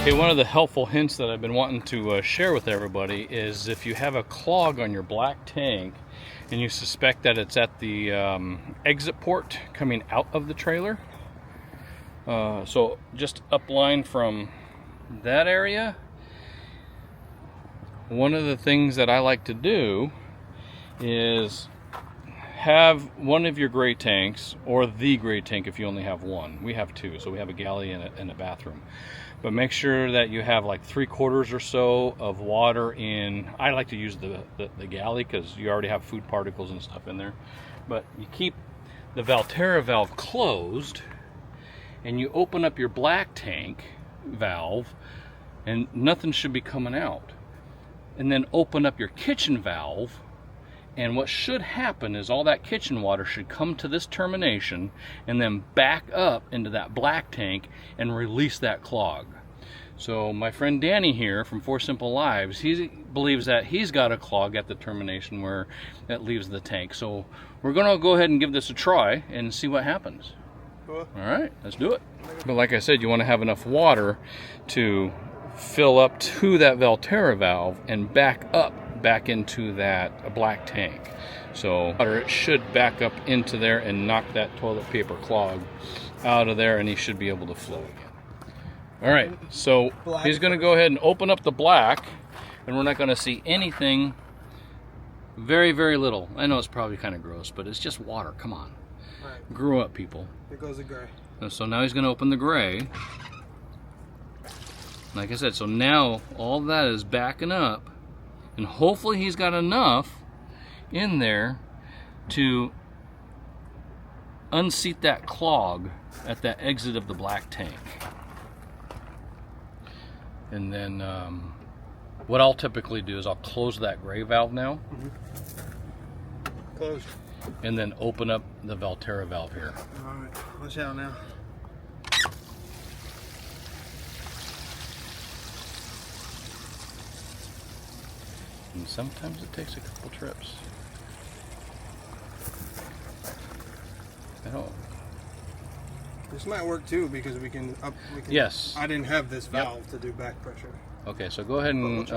Okay, one of the helpful hints that I've been wanting to share with everybody is if you have a clog on your black tank and you suspect that it's at the exit port coming out of the trailer, so just upline from that area, one of the things that I like to do is have one of your gray tanks, or the gray tank if you only have one. We have two, so we have a galley and a bathroom. But make sure that you have like 3/4 or so of water in. I like to use the galley because you already have food particles and stuff in there. But you keep the Valterra valve closed and you open up your black tank valve and nothing should be coming out. And then open up your kitchen valve, and what should happen is all that kitchen water should come to this termination and then back up into that black tank and release that clog. So my friend Danny here from 4 Simple Lives, he believes that he's got a clog at the termination where that leaves the tank. So we're gonna go ahead and give this a try and see what happens. Cool. All right, let's do it. But like I said, you want to have enough water to fill up to that Valterra valve and back into that black tank. So water should back up into there and knock that toilet paper clog out of there, and he should be able to flow again. All right, so he's going to go ahead and open up the black, and we're not going to see anything. Very, very little. I know it's probably kind of gross, but it's just water. Come on. All right. Grow up, people. There goes the gray. And so now he's going to open the gray. Like I said, so now all that is backing up, and hopefully he's got enough in there to unseat that clog at that exit of the black tank. And then what I'll typically do is I'll close that gray valve now. Close. And then open up the Valterra valve here. All right, watch out now. And sometimes it takes a couple trips. I don't. This might work too because we can Yes. I didn't have this valve to do back pressure. Okay, so go ahead and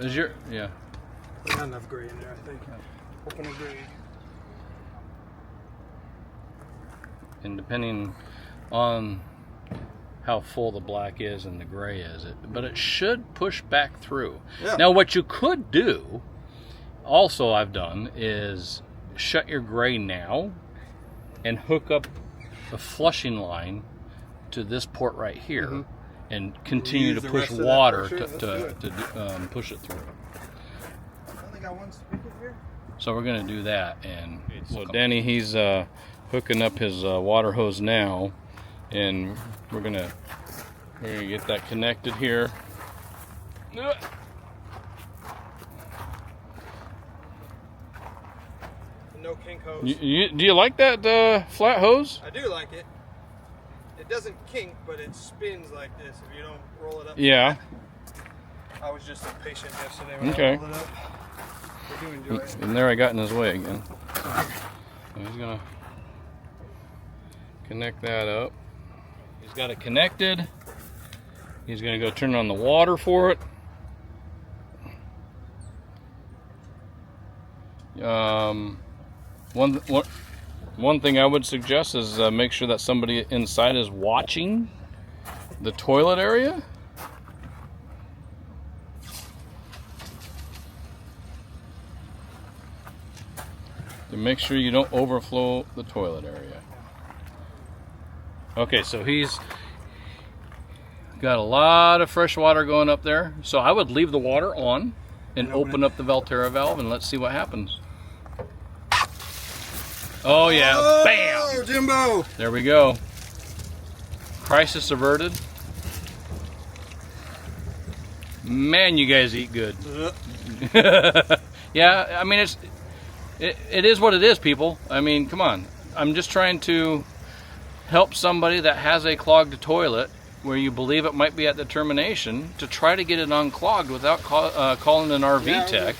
is your There's not enough gray in there, I think. Open a gray. And depending on how full the black is and the gray is, but it should push back through. Yeah. Now what you could do, also I've done, is shut your gray now and hook up a flushing line to this port right here, and continue to push water to push it through. I only got one spigot here. So we're going to do that, and so Danny, he's hooking up his water hose now, and we're gonna get that connected here. No kink hose. Do you like that flat hose? I do like it. It doesn't kink, but it spins like this if you don't roll it up. Yeah. I was just impatient yesterday when I rolled it up. I do enjoy it. And there I got in his way again. So he's gonna connect that up. He's got it connected. He's gonna go turn on the water for it. One thing I would suggest is make sure that somebody inside is watching the toilet area. To make sure you don't overflow the toilet area. Okay, so he's got a lot of fresh water going up there. So I would leave the water on and open up the Valterra valve, and let's see what happens. Oh yeah, oh, bam! Jimbo! There we go. Crisis averted. Man, you guys eat good. Yeah, I mean, it is what it is, people. I mean, come on. I'm just trying to help somebody that has a clogged toilet where you believe it might be at the termination to try to get it unclogged without calling an RV tech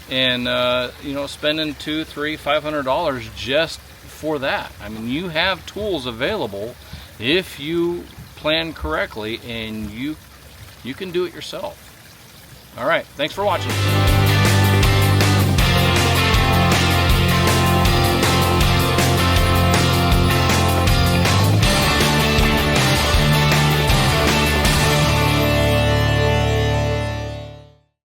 and you know, spending $200, $300, $500 just for that. I mean, you have tools available if you plan correctly and you You can do it yourself. All right, thanks for watching.